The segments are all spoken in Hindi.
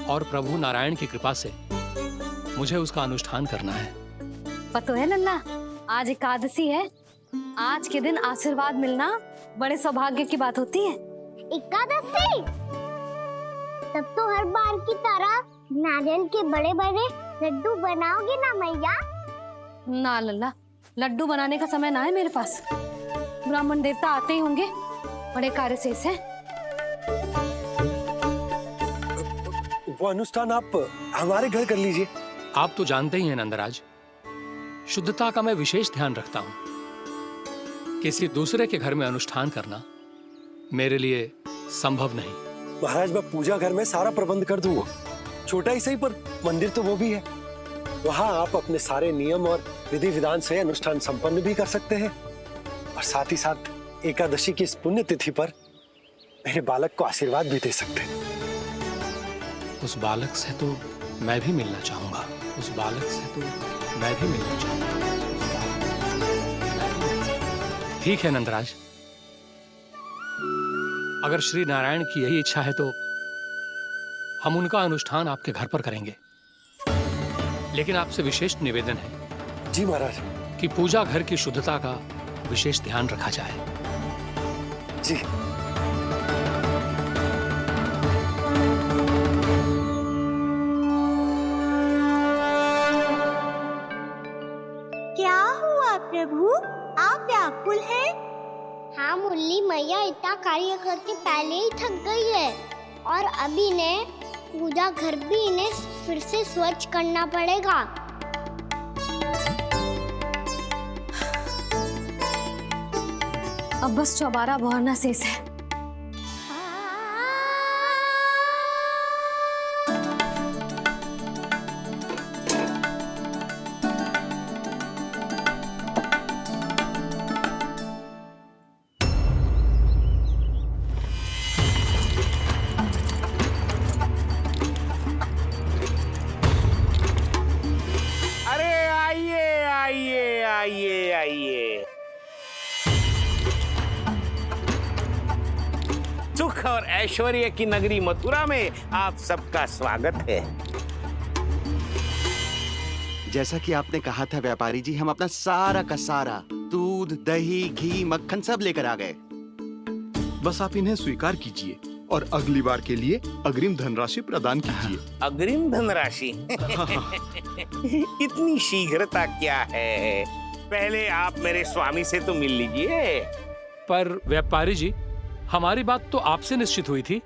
और प्रभु नारायण की कृपा से मुझे उसका अनुष्ठान करना है। पता है लल्ला, आज एकादशी है। आज के दिन आशीर्वाद मिलना बड़े सौभाग्य की बात होती है। एकादशी? तब तो हर बार की तरह नारियल के बड़े बड़े लड्डू बनाओगे ना मैया? ना लल्ला, लड्डू बनाने का समय ना है मेरे पास। ब्राह्मण देवता आते ही होंगे, बड़े कार्य शेष है। वो अनुष्ठान आप हमारे घर कर लीजिए। आप तो जानते ही हैं नंदराज, शुद्धता का मैं विशेष ध्यान रखता हूं। किसी दूसरे के घर में अनुष्ठान करना मेरे लिए संभव नहीं। महाराज, मैं पूजा घर में सारा प्रबंध कर दूंगा। छोटा ही सही, पर मंदिर तो वो भी है। वहां आप अपने सारे नियम और विधि विधान से अनुष्ठान संपन्न भी कर सकते हैं, और साथ ही साथ एकादशी की इस पुण्य तिथि पर मेरे बालक को आशीर्वाद भी दे सकते हैं। उस बालक से तो मैं भी मिलना चाहूंगा। उस बालक से तो मैं भी मिलना चाहूंगा। ठीक है नंदराज, अगर श्री नारायण की यही इच्छा है तो हम उनका अनुष्ठान आपके घर पर करेंगे। लेकिन आपसे विशेष निवेदन है जी महाराज, कि पूजा घर की शुद्धता का विशेष ध्यान रखा जाए। जी। क्या हुआ प्रभु, आप व्याकुल हैं? हाँ मुरली, मैया इतना कार्य करके पहले ही थक गई है, और अभी ने पूजा घर भी इन्हें फिर से स्वच्छ करना पड़ेगा। अब बस चौबारा बहरना शेष है। आइए। सुख और ऐश्वर्य की नगरी मथुरा में आप सबका स्वागत है। जैसा कि आपने कहा था व्यापारी जी, हम अपना सारा का सारा दूध, दही, घी, मक्खन सब लेकर आ गए। बस आप इन्हें स्वीकार कीजिए और अगली बार के लिए अग्रिम धनराशि प्रदान कीजिए। अग्रिम धनराशि? इतनी शीघ्रता क्या है? पहले आप मेरे स्वामी से तो मिल लीजिए। पर व्यापारी जी, हमारी बात तो आपसे निश्चित हुई थी।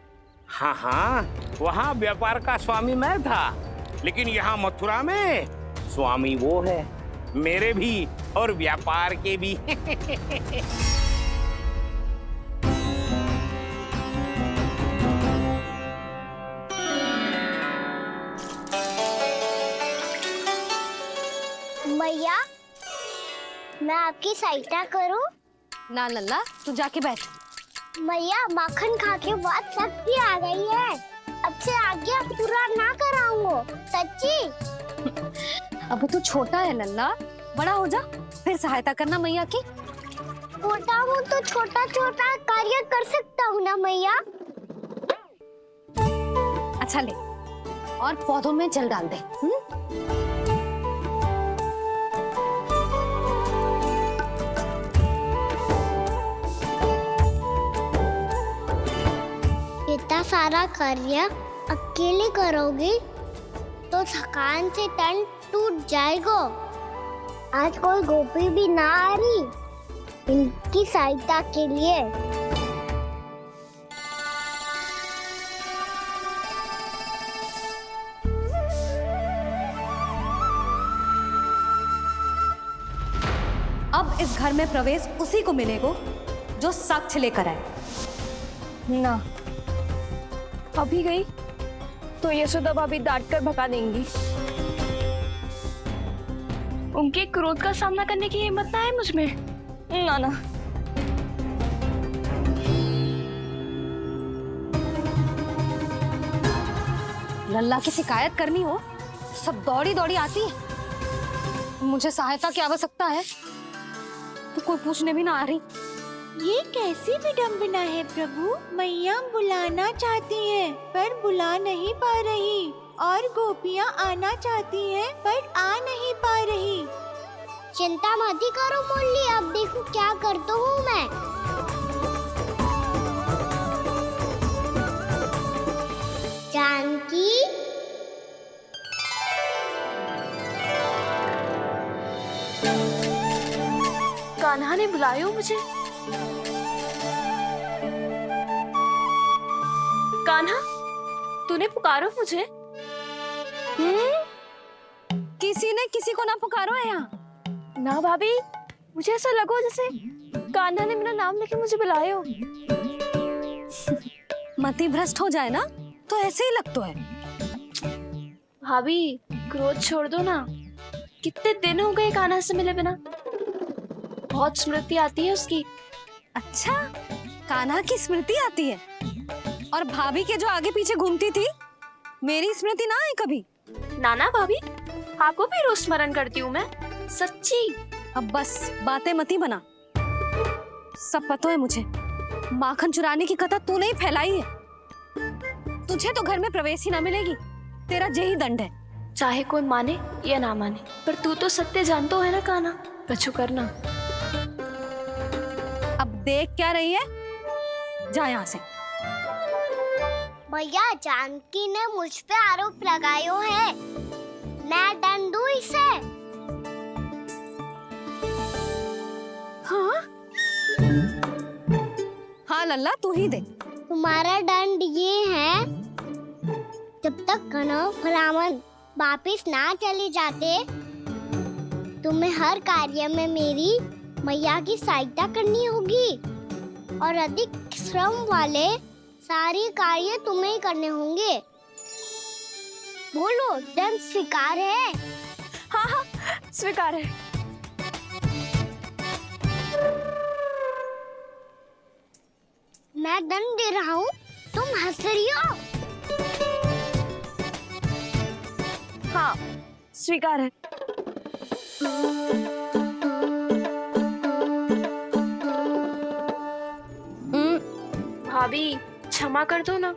हाँ, वहाँ व्यापार का स्वामी मैं था, लेकिन यहाँ मथुरा में स्वामी वो है, मेरे भी और व्यापार के भी। मैया, मैं आपकी सहायता करूं? ना लल्ला, तू जाके बैठ। मैया, माखन खा के बात शक्ति आ गई है। अब से आगे पूरा ना कराऊंगा, सच्ची। अब तू छोटा है लल्ला, बड़ा हो जा फिर सहायता करना मैया की। छोटा हूँ तो छोटा छोटा कार्य कर सकता हूँ ना मैया। अच्छा ले, और पौधों में जल डाल दे। इतना सारा कार्य अकेले करोगी तो थकान से तन टूट जाएगा। आज कोई गोपी भी ना आ रही इनकी सहायता के लिए। अब इस घर में प्रवेश उसी को मिलेगा जो साक्ष्य लेकर आए। ना, अभी गई तो यशोदा भाभी डांट कर भगा देंगी। उनके क्रोध का सामना करने की हिम्मत ना है मुझमें। ना ना, लल्ला की शिकायत करनी हो सब दौड़ी दौड़ी आती है। मुझे सहायता की आवश्यकता है तो कोई पूछने भी ना आ रही। ये कैसी विडंबना है प्रभु, मैया बुलाना चाहती हैं पर बुला नहीं पा रही। और गोपियाँ आना चाहती हैं पर आ नहीं पा रही। चिंता मत ही करो मुरली, अब देखो क्या करता हूँ मैं। जानकी, कान्हा ने बुलाया हो मुझे। कान्हा, तूने पुकारो मुझे। किसी ने किसी को ना पुकारो है यहाँ। ना भाभी, मुझे ऐसा लगो जैसे कान्हा ने मेरा नाम लेके मुझे बुलाया हो। मति भ्रष्ट हो जाए ना तो ऐसे ही लगता है। भाभी, क्रोध छोड़ दो ना। कितने दिन हो गए कान्हा से मिले बिना। बहुत स्मृति आती है उसकी। अच्छा, कान्हा की स्मृति आती है? और भाभी के जो आगे पीछे घूमती थी, मेरी स्मृति ना आई कभी? नाना भाभी, आपको भी रोज स्मरण करती हूँ मैं, सच्ची। अब बस बातें मत ही बना। सब पता है मुझे। माखन चुराने की कथा तूने ही फैलाई है। तुझे तो घर में प्रवेश ही ना मिलेगी। तेरा यही दंड है। चाहे कोई माने या ना माने, पर तू तो सत्य जानतो है ना कान्हा। कछु करना। अब देख क्या रही है? जा यहाँ से। भैया, जानकी ने मुझ पे आरोप लगायो है। मैं दंड दूं इसे? हाँ हाँ लल्ला, तू ही दे। तुम्हारा दंड ये है, जब तक कनव ब्राह्मण वापिस ना चले जाते, तुम्हें हर कार्य में मेरी मैया की सहायता करनी होगी और अधिक श्रम वाले सारे कार्य तुम्हें ही करने होंगे। बोलो, दंड स्वीकार है? हाँ हाँ, स्वीकार है। मैं दंड दे रहा हूँ, तुम हंस रही हो? हाँ, स्वीकार है। भाभी, क्षमा कर दो ना।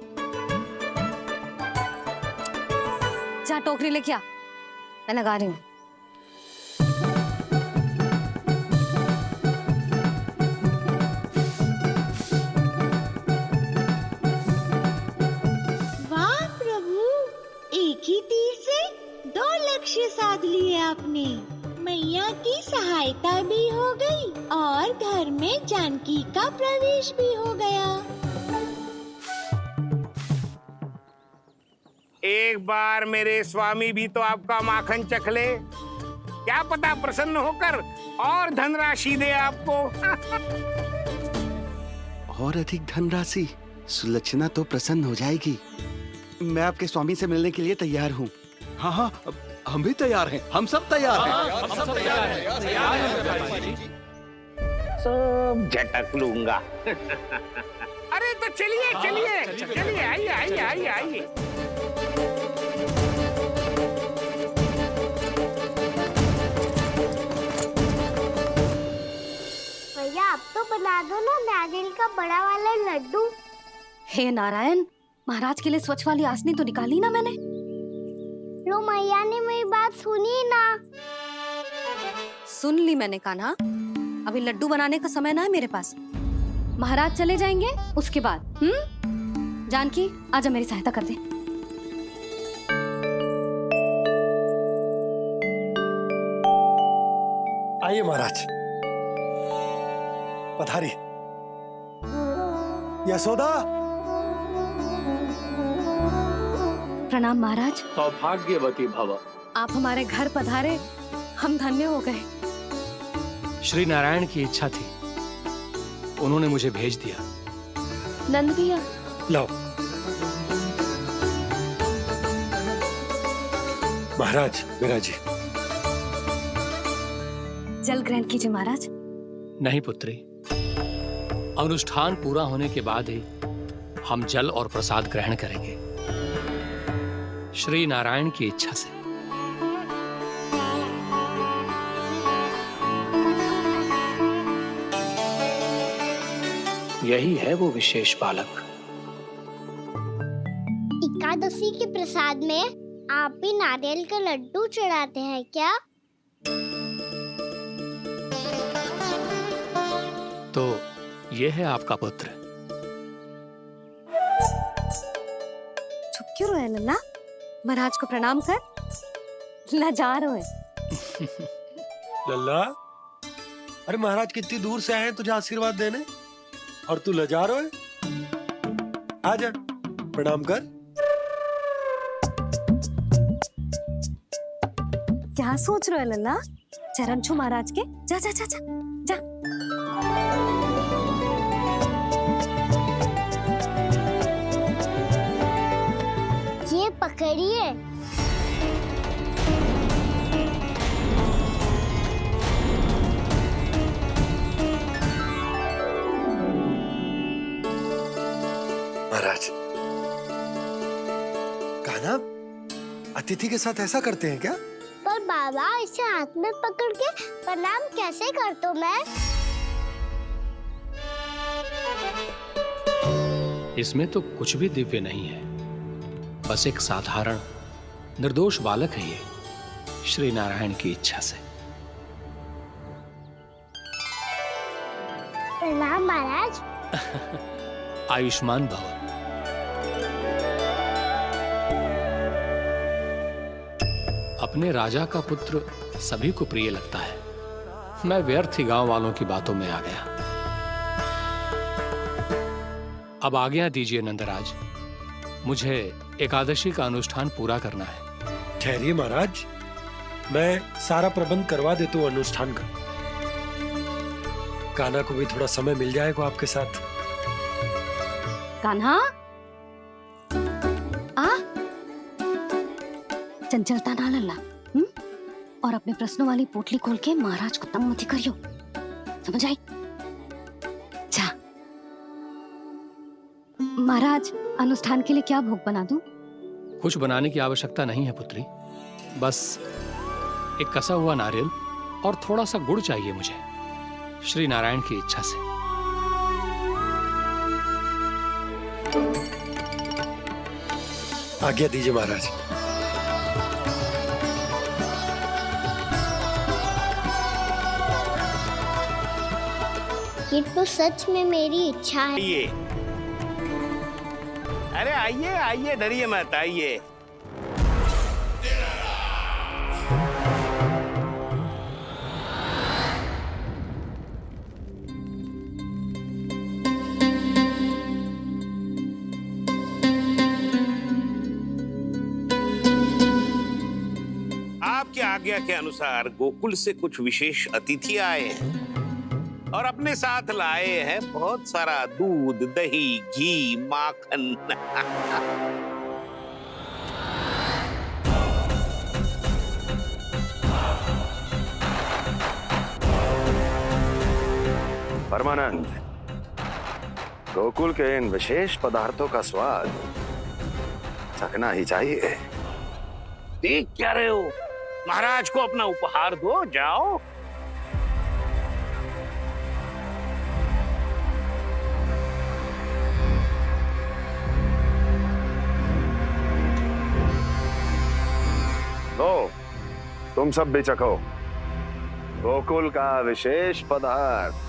जा टोकरी लेके आ, मैं लगा रही हूँ। वाह प्रभु, एक ही तीर से 2 लक्ष्य साध लिए आपने। मैया की सहायता भी हो गई और घर में जानकी का प्रवेश भी हो गया। एक बार मेरे स्वामी भी तो आपका माखन चख ले। क्या पता प्रसन्न होकर और धनराशि दे आपको। और अधिक धनराशि? सुलक्षणा तो प्रसन्न हो जाएगी। मैं आपके स्वामी से मिलने के लिए तैयार हूँ। हाँ हाँ, हम भी तैयार हैं। हम सब तैयार हैं। सब झटक लूंगा। अरे तो चलिए चलिए चलिए, आइए आइए आइए आइए। भैया, आप तो बना दो ना नारियल का बड़ा वाला लड्डू। हे नारायण, महाराज के लिए स्वच्छ वाली आसनी तो निकाली ना मैंने। लो, मैया ने मेरी बात सुनी ना। सुन ली मैंने कान्हा। अभी लड्डू बनाने का समय ना है मेरे पास। महाराज चले जाएंगे उसके बाद। जानकी, आजा मेरी सहायता कर दे। आइए महाराज, पधारी। यशोदा। प्रणाम महाराज। सौभाग्यवती भव। आप हमारे घर पधारे, हम धन्य हो गए। श्री नारायण की इच्छा थी, उन्होंने मुझे भेज दिया। नंद भैया, लाओ। महाराज, मेरा जी। जल ग्रहण कीजिए महाराज। नहीं पुत्री, अनुष्ठान पूरा होने के बाद ही हम जल और प्रसाद ग्रहण करेंगे, श्री नारायण की इच्छा से। यही है वो विशेष बालक। एकादशी के प्रसाद में आप भी नारियल के लड्डू चढ़ाते हैं क्या? तो ये है आपका पुत्र। चुप क्यों रहे लल्ला? महाराज को प्रणाम कर। लजा रहे हैं। लल्ला, अरे महाराज कितनी दूर से आए हैं तुझे आशीर्वाद देने, और तू लजा रहा है? आजा, प्रणाम कर। क्या सोच रहे हो लल्ला? चरण छू महाराज के। जा जा जा जा जा। ये पकड़िए। महाराज, कान्हा, अतिथि के साथ ऐसा करते हैं क्या? पर बाबा, इसे हाथ में पकड़ के प्रणाम कैसे करता हूँ मैं? इसमें तो कुछ भी दिव्य नहीं है, बस एक साधारण निर्दोष बालक है ये, श्री नारायण की इच्छा से। प्रणाम महाराज। आयुष्मान भव। अपने राजा का पुत्र सभी को प्रिय लगता है। मैं व्यर्थ ही गांव वालों की बातों में आ गया। अब आज्ञा दीजिए नंदराज, मुझे एकादशी का अनुष्ठान पूरा करना है। ठहरिए महाराज, मैं सारा प्रबंध करवा देता हूँ अनुष्ठान का। कान्हा को भी थोड़ा समय मिल जाएगा आपके साथ। कान्हा, आ चंचलता ना लल्ला। और अपने प्रश्नों वाली पोटली खोल के महाराज को तंग मत करियो, समझ आई? जा। महाराज, अनुष्ठान के लिए क्या भोग बना दूं? कुछ बनाने की आवश्यकता नहीं है पुत्री, बस एक कसा हुआ नारियल और थोड़ा सा गुड़ चाहिए मुझे, श्री नारायण की इच्छा से। आज्ञा दीजिए महाराज। ये तो सच में मेरी इच्छा है। ये अरे आइए आइए, डरिए मत, आइए। आपकी आज्ञा के अनुसार गोकुल से कुछ विशेष अतिथि आए हैं और अपने साथ लाए हैं बहुत सारा दूध, दही, घी, माखन। परमानंद, गोकुल के इन विशेष पदार्थों का स्वाद चखना ही चाहिए। देख क्या रहे हो? महाराज को अपना उपहार दो, जाओ। लो, तुम सब भी चखो गोकुल का विशेष पदार्थ।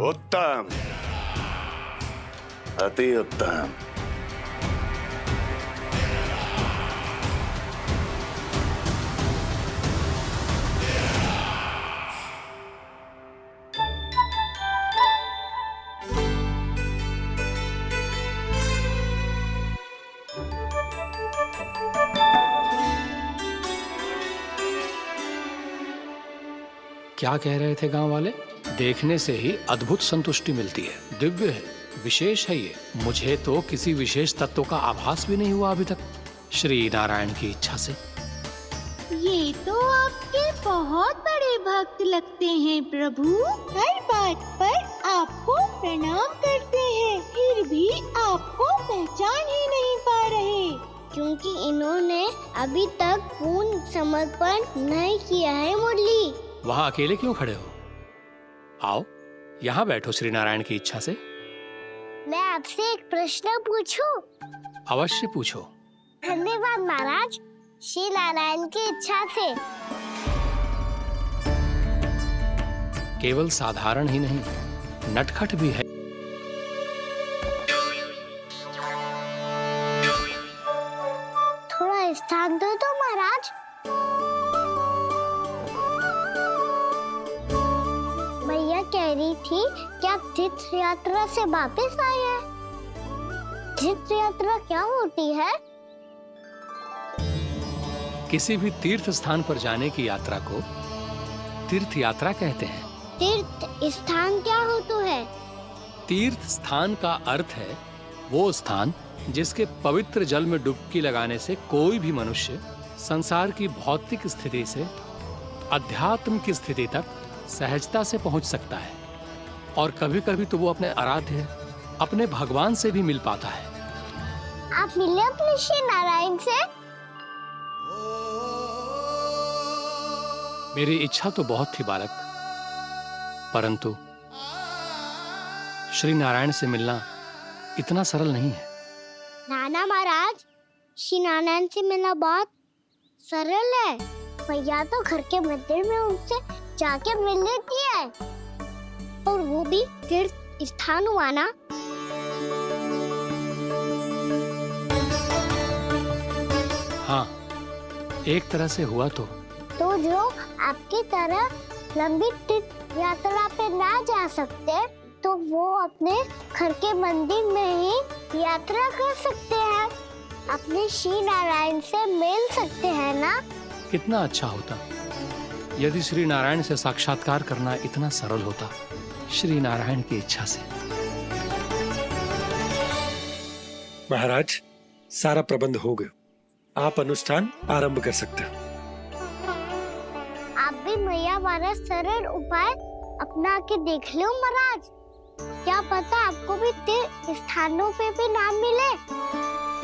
उत्तम, अति उत्तम। क्या कह रहे थे गांव वाले? देखने से ही अद्भुत संतुष्टि मिलती है, दिव्य है, विशेष है ये। मुझे तो किसी विशेष तत्व का आभास भी नहीं हुआ अभी तक, श्री नारायण की इच्छा से। ये तो आपके बहुत बड़े भक्त लगते हैं प्रभु। हर बात पर आपको प्रणाम करते हैं, फिर भी आपको पहचान ही नहीं पा रहे। क्योंकि इन्होंने अभी तक पूर्ण समर्पण नहीं किया है मुरली। वहां अकेले क्यों खड़े हो? आओ यहाँ बैठो श्री नारायण की इच्छा से। मैं आपसे एक प्रश्न पूछूं? अवश्य पूछो। धन्यवाद महाराज, श्री नारायण की इच्छा से। केवल साधारण ही नहीं, नटखट भी है। थोड़ा स्थान दो तो महाराज। भैया कह रही थी कि आप तीर्थ यात्रा से वापस आए हैं। तीर्थ यात्रा क्या होती है? किसी भी तीर्थ स्थान पर जाने की यात्रा को तीर्थ यात्रा कहते हैं। तीर्थ स्थान क्या होता है? तीर्थ स्थान का अर्थ है वो स्थान जिसके पवित्र जल में डुबकी लगाने से कोई भी मनुष्य संसार की भौतिक स्थिति से अध्यात्म की स्थिति तक सहजता से पहुंच सकता है, और कभी-कभी तो वो अपने आराध्य अपने भगवान से भी मिल पाता है। आप मिले अपने श्री नारायण से? मेरी इच्छा तो बहुत थी बालक, परंतु श्री नारायण से मिलना इतना सरल नहीं है। नाना महाराज, श्री नारायण से मिलना बहुत सरल है। भैया तो घर के मंदिर में उनसे जाके मिल लेती है, और वो भी तीर्थ स्थान हुआ ना। हाँ, एक तरह से हुआ तो जो आपकी तरह लंबी तीर्थ यात्रा पे ना जा सकते, तो वो अपने घर के मंदिर में ही यात्रा कर सकते हैं, अपने श्री नारायण से मिल सकते हैं ना। कितना अच्छा होता यदि श्री नारायण से साक्षात्कार करना इतना सरल होता, श्री नारायण की इच्छा से। महाराज, सारा प्रबंध हो गया, आप अनुष्ठान आरंभ कर सकते हो। आप भी मैया वाला सरल उपाय अपना के देख लो महाराज। क्या पता आपको भी तीर्थ स्थानों पे भी नाम मिले,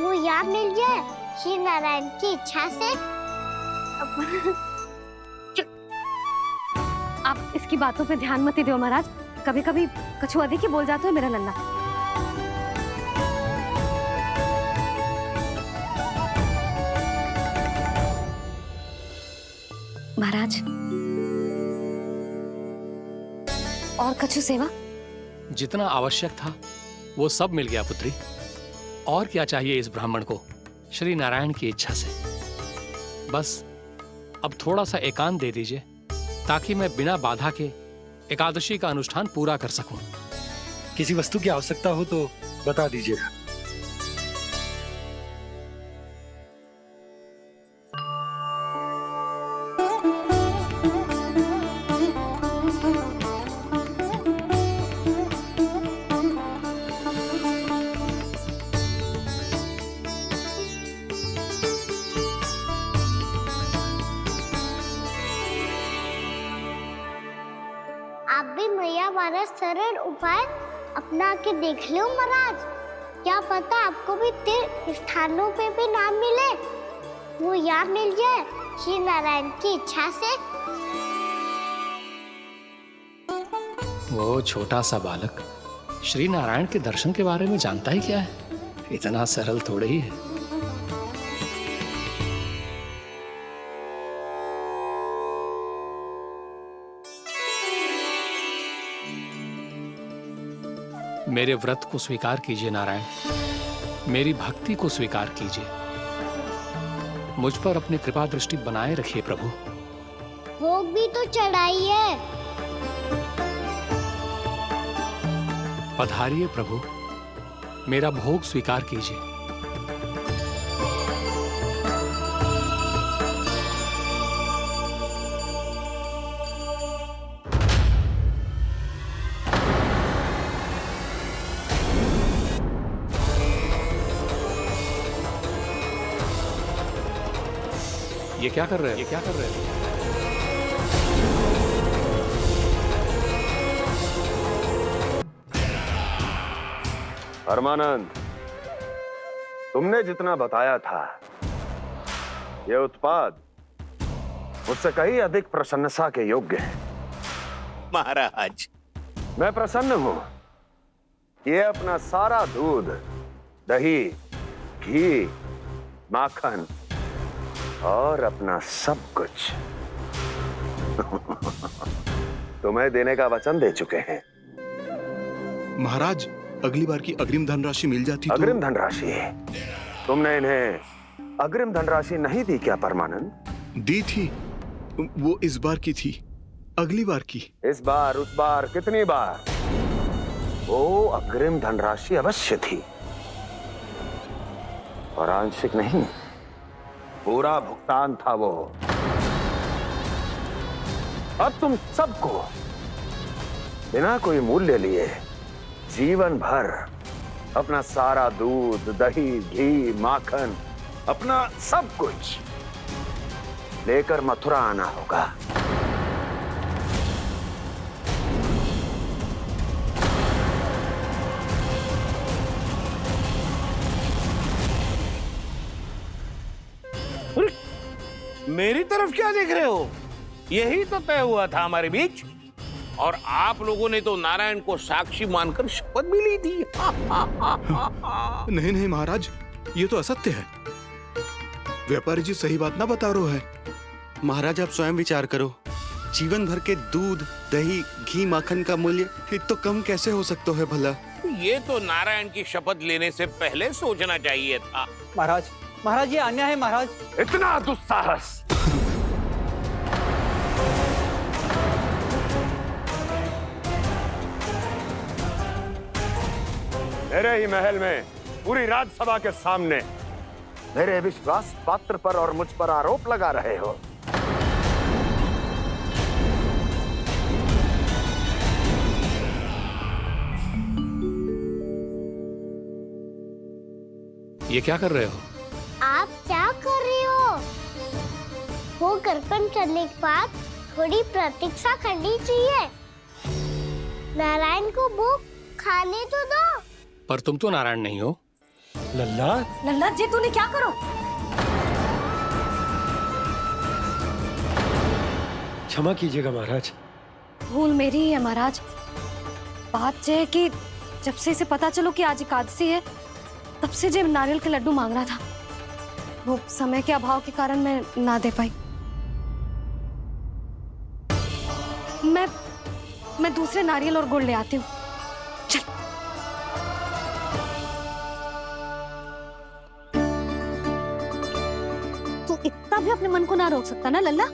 वो याद मिल जाए श्री नारायण की इच्छा से। आप इसकी बातों पे ध्यान मत दो महाराज, कभी कभी कछु अधिक ही बोल जाते हो मेरा लल्ला। महाराज, और कछु सेवा? जितना आवश्यक था वो सब मिल गया पुत्री। और क्या चाहिए इस ब्राह्मण को श्री नारायण की इच्छा से? बस अब थोड़ा सा एकांत दे दीजिए, ताकि मैं बिना बाधा के एकादशी का अनुष्ठान पूरा कर सकूं। किसी वस्तु की आवश्यकता हो तो बता दीजिएगा। आप भी मैया वाला सरल उपाय अपना के देख लो महाराज। क्या पता आपको भी तीर्थ स्थानों पे भी नाम मिले, वो याद मिल जाए श्री नारायण की इच्छा से। वो छोटा सा बालक श्री नारायण के दर्शन के बारे में जानता ही क्या है? इतना सरल थोड़े ही है। मेरे व्रत को स्वीकार कीजिए नारायण, मेरी भक्ति को स्वीकार कीजिए, मुझ पर अपनी कृपा दृष्टि बनाए रखिए प्रभु। भोग भी तो चढ़ाइए। पधारिए प्रभु, मेरा भोग स्वीकार कीजिए। ये क्या कर रहे हैं? ये क्या कर रहे हैं? परमानंद, तुमने जितना बताया था, ये उत्पाद मुझसे कहीं अधिक प्रशंसा के योग्य है। महाराज, मैं प्रसन्न हूं। ये अपना सारा दूध, दही, घी, माखन और अपना सब कुछ तुम्हें देने का वचन दे चुके हैं। महाराज, अगली बार की अग्रिम धनराशि मिल जाती तो। अग्रिम धनराशि? तुमने इन्हें अग्रिम धनराशि नहीं दी क्या परमानंद? दी थी, वो इस बार की थी, अगली बार की। इस बार, उस बार, कितनी बार? वो अग्रिम धनराशि अवश्य थी, और आंशिक नहीं, पूरा भुगतान था वो। अब तुम सबको बिना कोई मूल्य लिए जीवन भर अपना सारा दूध, दही, घी, माखन, अपना सब कुछ लेकर मथुरा आना होगा। मेरी तरफ क्या देख रहे हो? यही तो तय हुआ था हमारे बीच, और आप लोगों ने तो नारायण को साक्षी मानकर शपथ भी ली थी। नहीं नहीं महाराज, ये तो असत्य है। व्यापारी जी सही बात ना बता रहे हैं। महाराज, आप स्वयं विचार करो, जीवन भर के दूध, दही, घी, माखन का मूल्य इतना कम कैसे हो सकता है भला? ये तो नारायण की शपथ लेने से पहले सोचना चाहिए था। महाराज, महाराज, ये अन्याय है महाराज। इतना दुस्साहस! मेरे ही महल में पूरी राज्यसभा के सामने मेरे विश्वास पात्र पर और मुझ पर आरोप लगा रहे हो। ये क्या कर रहे हो? आप क्या कर रहे हो? वो कर्पण करने के बाद थोड़ी प्रतीक्षा करनी चाहिए। नारायण को भूख खाने तो दो। पर तुम तो नारायण नहीं हो। लल्ला, लल्ला जी, तूने क्या करो? क्षमा कीजिएगा महाराज। भूल मेरी ही है महाराज। बात यह है कि जब से इसे पता चलो कि आज एकादशी है, तब से जो नारियल के लड्डू मांग रहा था, वो समय के अभाव के कारण मैं ना दे पाई। मैं दूसरे नारियल और गुड़ ले आती हूँ। चल। तू इतना भी अपने मन को ना रोक सकता ना लल्ला?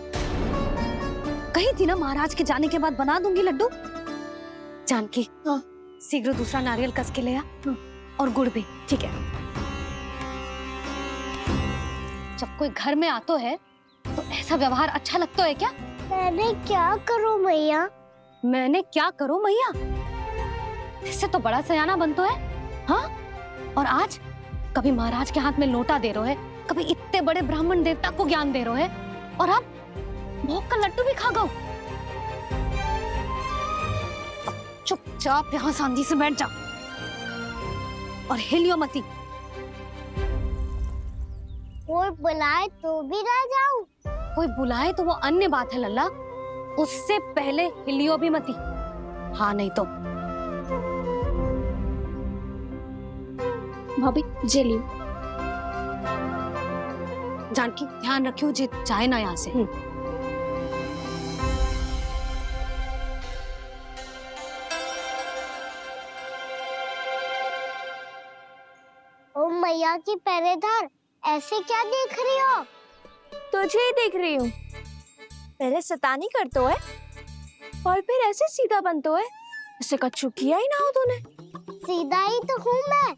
कही थी ना महाराज के जाने के बाद बना दूंगी लड्डू। जानकी, शीघ्र दूसरा नारियल कस के ले आ, और गुड़ भी। ठीक है। जब कोई घर में आतो है तो ऐसा व्यवहार अच्छा लगता है क्या? मैंने क्या करूं मैया? मैंने क्या करूं मैया? इससे तो बड़ा सयाना बनतो है। हाँ? और आज कभी महाराज के हाथ में लोटा दे रहे है, कभी इतने बड़े ब्राह्मण देवता को ज्ञान दे रहे है, और अब भोग का लड्डू भी खा गो। चुपचाप यहाँ शांति से बैठ जा और हिलियो मती। कोई बुलाए तो भी ना जाऊं? कोई बुलाए तो वो अन्य बात है लल्ला, उससे पहले हिलियो भी मती। हाँ नहीं तो। भाभी, जे लियो। जानकी, ध्यान रखियो जे जाए ना यहाँ से। ओ मैया की पहरेदार, ऐसे क्या देख रही हो? तुझे ही देख रही हूँ। पहले शैतानी करतो है और फिर ऐसे सीधा बनतो है, ऐसे कछु किया ही ना हो तूने। सीधा ही तो हूँ मैं।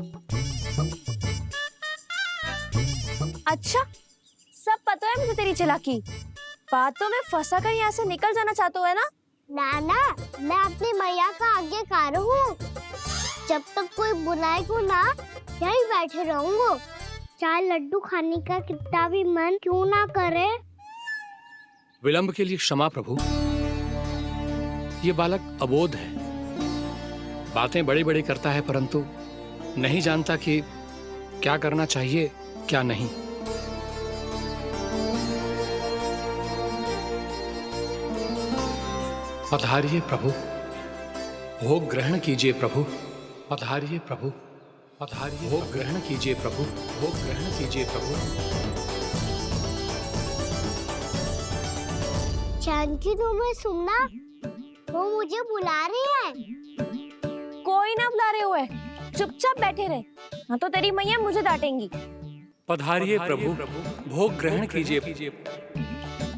अच्छा, सब पता है मुझे तेरी चालाकी। बातों में फंसा कर यहाँ से निकल जाना चाहते हो है ना? नाना, मैं अपनी मैया का आज्ञाकार हूँ। जब तक कोई बुलाएगा ना, यहीं बैठे रहूंगा, चाहे लड्डू खाने का कितना भी मन क्यों ना करे। विलंब के लिए क्षमा प्रभु। ये बालक अबोध है, बातें बड़ी बड़ी करता है, परंतु नहीं जानता कि क्या करना चाहिए क्या नहीं। पधारिए प्रभु, भोग ग्रहण कीजिए प्रभु। पधारिए प्रभु, पधारिए, भोग ग्रहण कीजिए प्रभु, भोग ग्रहण कीजिए प्रभु। जानकी तुम्हें सुनना, वो मुझे बुला रही है। कोई ना बुला रहे हुए, चुपचाप बैठे रहे, हाँ तो तेरी मैया मुझे डांटेंगी। पधारिए प्रभु, भोग ग्रहण कीजिए।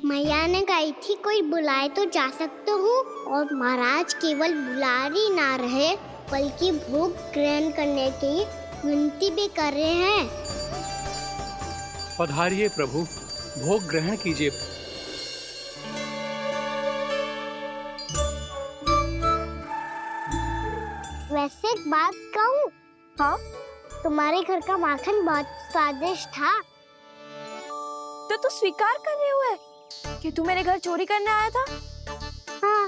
मैया ने कही थी कोई बुलाए तो जा सकते हूँ, और महाराज केवल बुलारी ना रहे बल्कि भोग ग्रहण करने की विनती भी कर रहे हैं। पधारिए प्रभु, भोग ग्रहण कीजिए। वैसे एक बात कहूँ? हाँ? तुम्हारे घर का माखन बहुत स्वादिष्ट था। तो तू स्वीकार कर रहे हुए कि तू मेरे घर चोरी करने आया था? हाँ।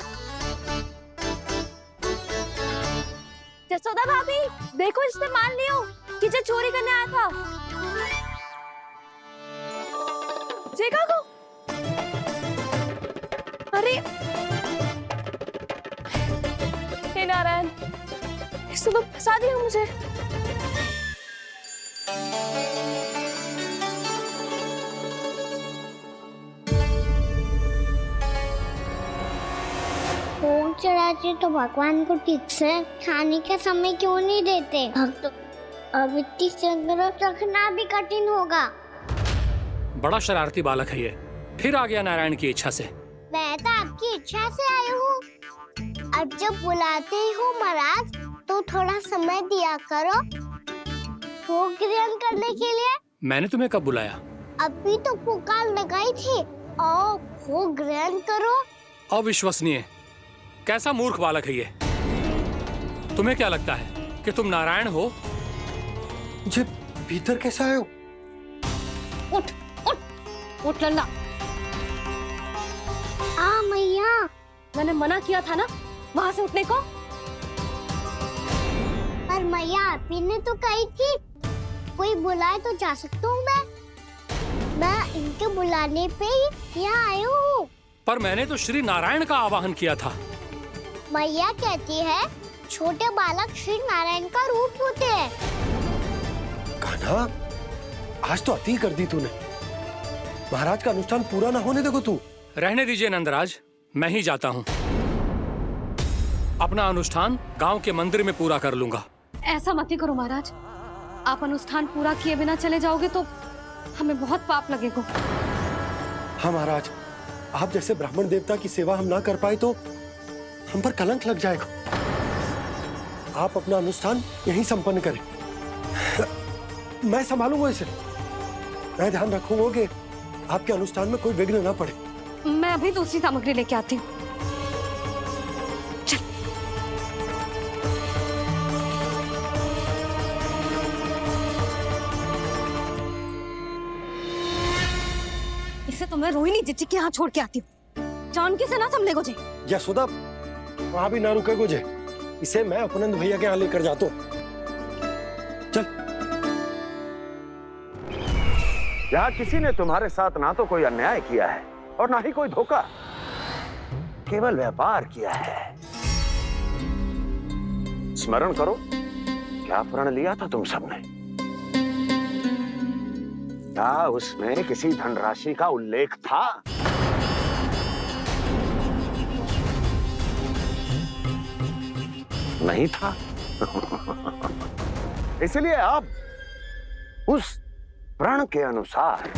जसोदा भाभी, देखो इसने मान लियो कि जो चोरी करने आया था। देखा को? अरे हे नारायण, इसने तो फंसा दिया मुझे। भोग चढ़ाते तो भगवान को ठीक से खाने का समय क्यों नहीं देते? भक्त अब इतनी संग्रह रखना भी कठिन होगा। बड़ा शरारती बालक है ये, फिर आ गया नारायण की इच्छा से। मैं तो आपकी इच्छा से आई हूँ। अब जब बुलाते ही हो महाराज तो थोड़ा समय दिया करो भोग ग्रहण करने के लिए। मैंने तुम्हें कब बुलाया? अभी तो पुकार लगाई थी, आओ भोग ग्रहण करो। अविश्वसनीय, कैसा मूर्ख बालक है ये। तुम्हें क्या लगता है कि तुम नारायण हो? मुझे भीतर कैसे आए हो? उठ उठ उठ लल्ला। मैया, मैंने मना किया था ना वहाँ से उठने को। पर मैया आपी ने तो कही थी कोई बुलाए तो जा सकता हूँ मैं इनके बुलाने पे ही यहाँ आई हूँ। पर मैंने तो श्री नारायण का आवाहन किया था। मैया कहती है छोटे बालक श्री नारायण का रूप होते हैं। कान्हा, आज तो अति कर दी तूने। महाराज का अनुष्ठान पूरा ना होने देखो तू। रहने दीजिए नंदराज, मैं ही जाता हूँ। अपना अनुष्ठान गांव के मंदिर में पूरा कर लूंगा। ऐसा मत ही करो महाराज, आप अनुष्ठान पूरा किए बिना चले जाओगे तो हमें बहुत पाप लगेगा। हाँ महाराज, आप जैसे ब्राह्मण देवता की सेवा हम ना कर पाए तो हम पर कलंक लग जाएगा। आप अपना अनुष्ठान यहीं संपन्न करें, मैं संभालूंगा इसे। मैं ध्यान रखूंगा कि आपके अनुष्ठान में कोई विघ्न ना पड़े। मैं अभी दूसरी सामग्री लेके आती हूँ। इसे तो मैं रोहिणी जीजी के यहाँ छोड़ के आती हूँ। जानकी से ना संभले गुजे। यशोदा, वहां भी ना रुके गुजे। इसे मैं अपनंद भैया के यहाँ लेकर जाता हूँ। चल। यहाँ किसी ने तुम्हारे साथ ना तो कोई अन्याय किया है और ना ही कोई धोखा, केवल व्यापार किया है। स्मरण करो, क्या प्रण लिया था तुम सबने? क्या उसमें किसी धनराशि का उल्लेख था? नहीं था। इसलिए आप उस प्रण के अनुसार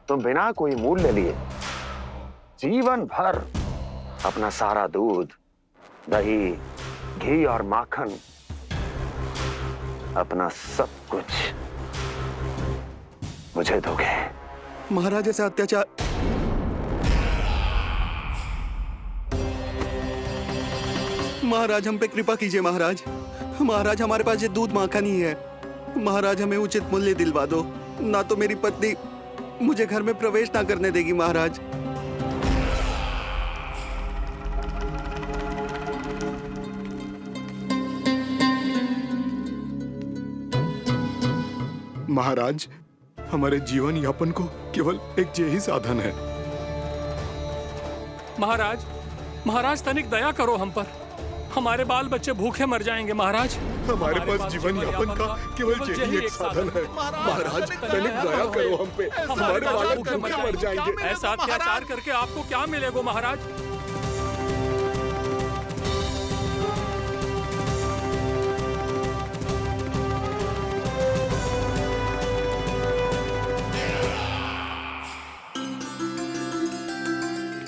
तुम बिना कोई मूल्य लिए जीवन भर अपना सारा दूध, दही, घी और माखन, अपना सब कुछ मुझे दोगे। महाराज ऐसा अत्याचार। महाराज हम पे कृपा कीजिए। महाराज, महाराज हमारे पास ये दूध माखन ही है। महाराज हमें उचित मूल्य दिलवा दो, ना तो मेरी पत्नी मुझे घर में प्रवेश ना करने देगी। महाराज महाराज, हमारे जीवन यापन को केवल एक यही साधन है। महाराज, महाराज तनिक दया करो हम पर। हमारे बाल बच्चे भूखे मर जाएंगे महाराज। हमारे पास जीवन यापन का केवल यही एक साधन है। महाराज तनिक दया करो हम पे, हमारे बालक भूखे मर जाएंगे। ऐसा अत्याचार करके आपको क्या मिलेगा महाराज?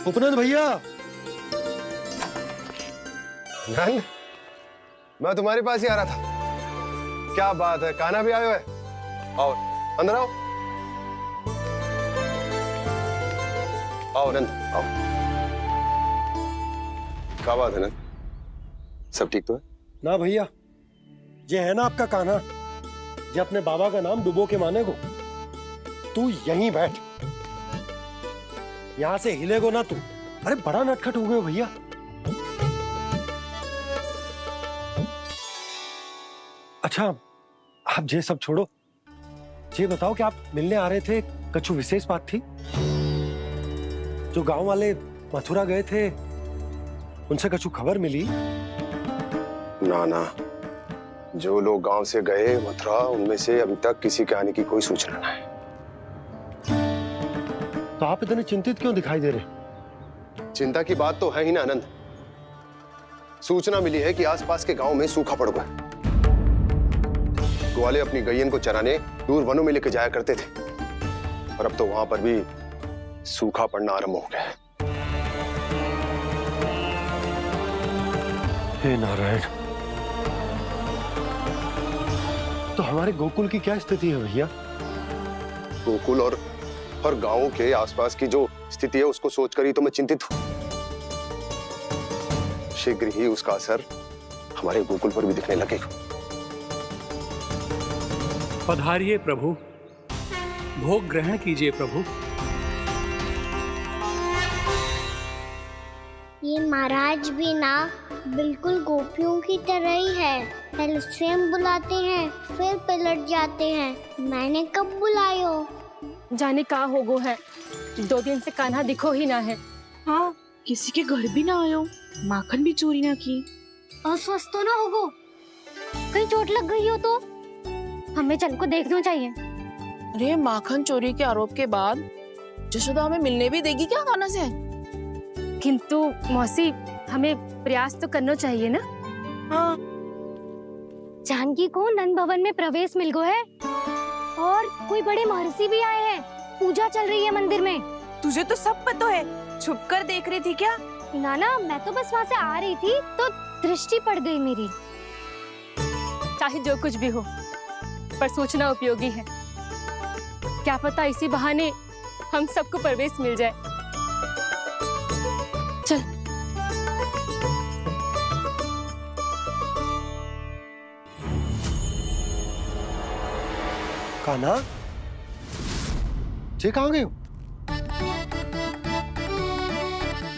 उपनंद भैया। नंद, मैं तुम्हारे पास ही आ रहा था। क्या बात है, कान्हा भी आयो है? आओ अंदर आओ। आओ नंद आओ। क्या बात है नंद, सब ठीक तो है? ना भैया, ये है ना आपका कान्हा, ये अपने बाबा का नाम डुबो के माने को। तू यहीं बैठ, यहां से हिलेगो ना तू। अरे बड़ा नटखट हो गए भैया। अच्छा, आप ये सब छोड़ो, ये बताओ कि आप मिलने आ रहे थे, कछु विशेष बात थी? जो गांव वाले मथुरा गए थे, उनसे कछु खबर मिली? ना ना, जो लोग गांव से गए मथुरा, उनमें से अभी तक किसी के आने की कोई सूचना नहीं। तो आप इतने चिंतित क्यों दिखाई दे रहे? चिंता की बात तो है ही ना आनंद। सूचना मिली है कि आसपास के गांव में सूखा पड़ गया। ग्वाले अपनी गैयन को चराने दूर वनों में लेके जाया करते थे, और अब तो वहां पर भी सूखा पड़ना आरंभ हो गया है। हे नारायण, तो हमारे गोकुल की क्या स्थिति है भैया? गोकुल और गांवों के आसपास की जो स्थिति है उसको सोचकर ही तो मैं चिंतित हूं। शीघ्र ही उसका असर हमारे गोकुल पर भी दिखने लगेगा। पधारिए प्रभु, भोग ग्रहण कीजिए प्रभु। ये महाराज भी ना बिल्कुल गोपियों की तरह ही है। पहले स्वयं बुलाते हैं, फिर पलट जाते हैं। मैंने कब बुलायो? जाने का होगो है, 2 दिन से कान्हा दिखो ही ना है। हाँ, किसी के घर भी ना आयो, माखन भी चोरी ना की। अस्वस्थ तो ना होगो, कहीं चोट लग गई हो तो? हमें चल को देखना चाहिए। अरे माखन चोरी के आरोप के बाद जशोदा हमें मिलने भी देगी क्या कान्हा से? किंतु मौसी, हमें प्रयास तो करना चाहिए ना। हाँ, जानकी को नंद भवन में प्रवेश मिल गो है, और कोई बड़े महर्षि भी आए हैं। पूजा चल रही है मंदिर में। तुझे तो सब पता है, छुप कर देख रही थी क्या? ना, मैं तो बस वहाँ से आ रही थी तो दृष्टि पड़ गई मेरी। चाहे जो कुछ भी हो, पर सूचना उपयोगी है। क्या पता इसी बहाने हम सबको प्रवेश मिल जाए। चल। कान्हा, जे कहाँ गए हो?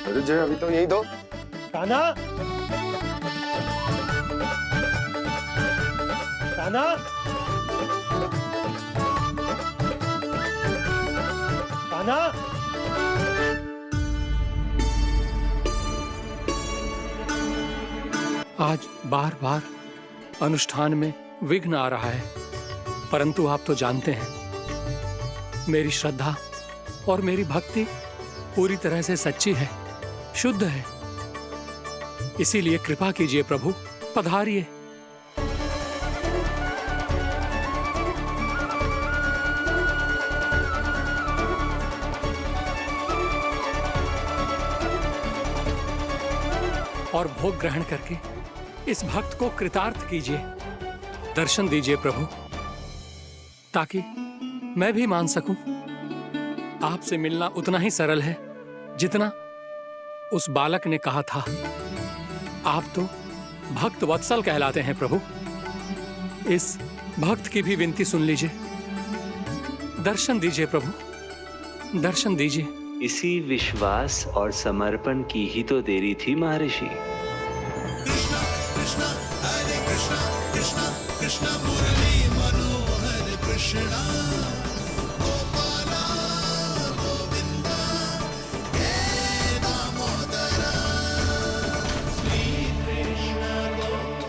अरे जय, अभी तो यही दो। कान्हा, कान्हा, कान्हा। आज बार बार अनुष्ठान में विघ्न आ रहा है, परंतु आप तो जानते हैं मेरी श्रद्धा और मेरी भक्ति पूरी तरह से सच्ची है, शुद्ध है। इसीलिए कृपा कीजिए प्रभु, पधारिए। और भोग ग्रहण करके इस भक्त को कृतार्थ कीजिए। दर्शन दीजिए प्रभु, ताकि मैं भी मान सकूं। आपसे मिलना उतना ही सरल है जितना उस बालक ने कहा था। आप तो भक्त वत्सल कहलाते हैं प्रभु। इस भक्त की भी विनती सुन लीजिए। दर्शन दीजिए प्रभु, दर्शन दीजिए। इसी विश्वास और समर्पण की ही तो देरी थी महर्षि।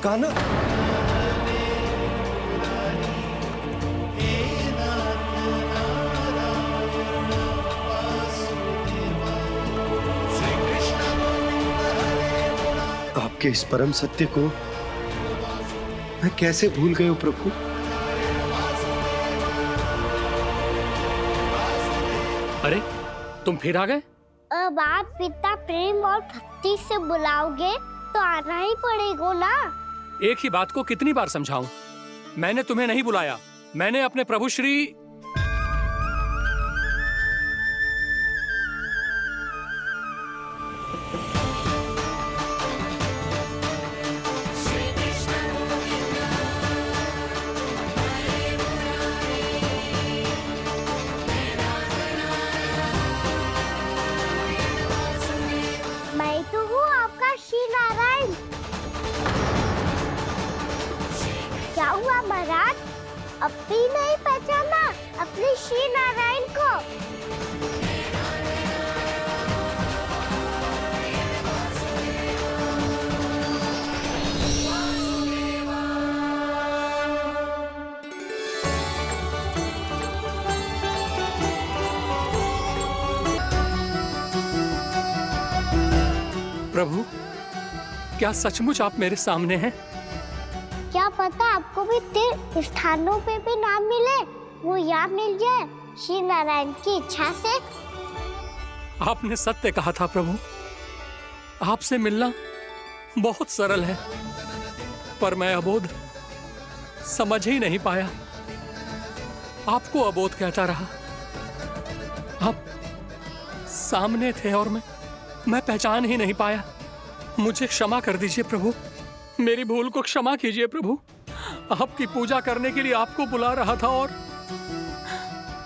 कान्हा, आपके इस परम सत्य को मैं कैसे भूल गया प्रभु। अरे तुम फिर आ गए? अब आप पिता प्रेम और भक्ति से बुलाओगे तो आना ही पड़ेगा ना। एक ही बात को कितनी बार समझाऊं? मैंने तुम्हें नहीं बुलाया, मैंने अपने प्रभु श्री मैं तो हूँ आपका श्री नारायण। क्या हुआ महाराज, अब भी नहीं पहचाना अपने श्री नारायण को? प्रभु, क्या सचमुच आप मेरे सामने हैं? क्या पता आपको भी तीर्थ स्थानों पे भी नाम मिले, वो यहाँ मिल जाए श्री नारायण की इच्छा से। आपने सत्य कहा था प्रभु, आपसे मिलना बहुत सरल है, पर मैं अबोध समझ ही नहीं पाया। आपको अबोध कहता रहा। आप सामने थे और मैं पहचान ही नहीं पाया। मुझे क्षमा कर दीजिए प्रभु, मेरी भूल को क्षमा कीजिए प्रभु। आपकी पूजा करने के लिए आपको बुला रहा था और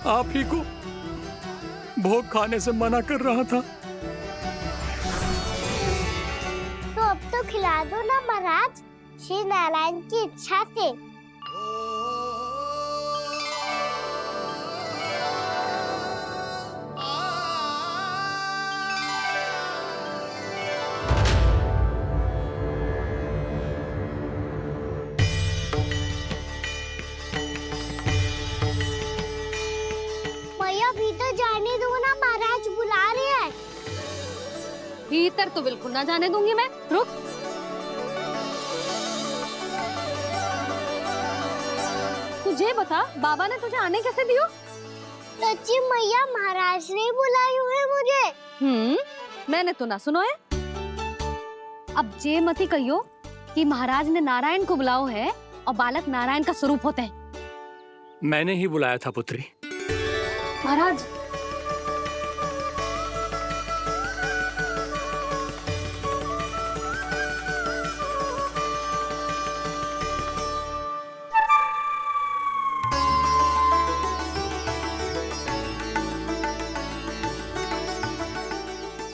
आप ही को भोग खाने से मना कर रहा था। तो अब तो खिला दो ना महाराज, श्री नारायण की इच्छा से। भीतर जाने दो ना, महाराज बुला रहे हैं। भीतर तो बिल्कुल ना जाने दूंगी मैं, रुक। तुझे बता, बाबा ने तुझे आने कैसे दियो? सच्ची मैया, महाराज ने बुलाई हुई है मुझे। मैंने तो ना सुनो है। अब जे मती कहियो कि महाराज ने नारायण को बुलाओ है और बालक नारायण का स्वरूप होते हैं। मैंने ही बुलाया था पुत्री। महाराज,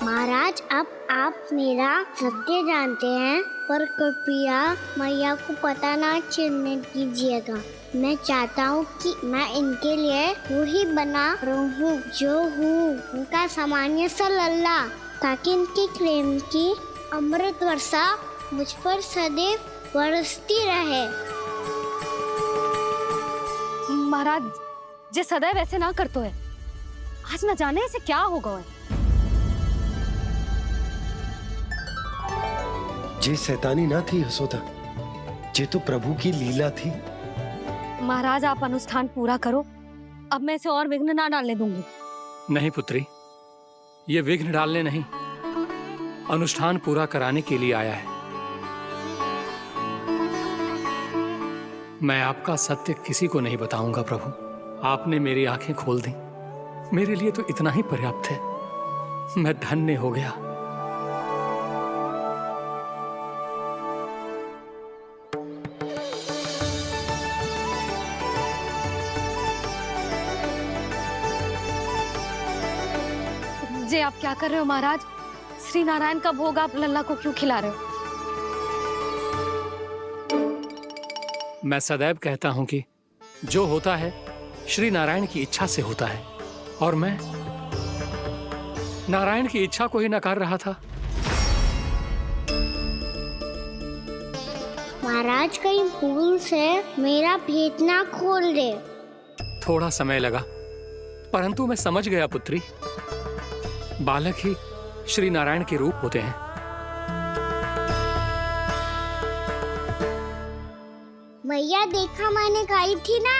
महाराज, अब आप मेरा सत्य जानते हैं, पर कृपया मैया को पता ना चलने दीजिएगा। मैं चाहता हूँ कि मैं इनके लिए वही बना रहूँ जो हूँ, उनका सामान्य सा लल्ला, ताकि इनके प्रेम की अमृत वर्षा मुझ पर सदैव बरसती रहे। महाराज, जे सदैव ऐसे ना करतो है, आज न जाने इसे क्या होगा है। जे शैतानी ना थी यशोदा, जे तो प्रभु की लीला थी। महाराज, आप अनुष्ठान पूरा करो, अब मैं इसे और विघ्न ना डालने दूंगी। नहीं पुत्री, ये विघ्न डालने नहीं, अनुष्ठान पूरा कराने के लिए आया है। मैं आपका सत्य किसी को नहीं बताऊंगा प्रभु। आपने मेरी आंखें खोल दी, मेरे लिए तो इतना ही पर्याप्त है। मैं धन्य हो गया। जे आप क्या कर रहे हो महाराज? श्री नारायण का भोग आप लल्ला को क्यों खिला रहे हो? मैं सदैव कहता हूं कि जो होता है श्री नारायण की इच्छा से होता है और मैं नारायण की इच्छा को ही नकार रहा था। महाराज कहीं भूल से मेरा भेद ना खोल दे। थोड़ा समय लगा, परंतु मैं समझ गया पुत्री। बालक ही श्री नारायण के रूप होते हैं। मैया देखा मैंने कही थी ना।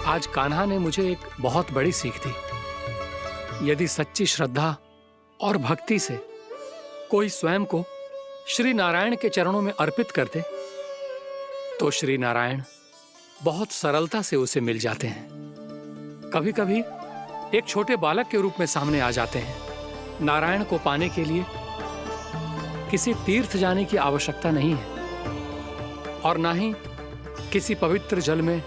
आज कान्हा ने मुझे एक बहुत बड़ी सीख दी। यदि सच्ची श्रद्धा और भक्ति से कोई स्वयं को श्री नारायण के चरणों में अर्पित कर दे तो श्री नारायण बहुत सरलता से उसे मिल जाते हैं। कभी कभी एक छोटे बालक के रूप में सामने आ जाते हैं। नारायण को पाने के लिए किसी तीर्थ जाने की आवश्यकता नहीं है और ना ही किसी पवित्र जल में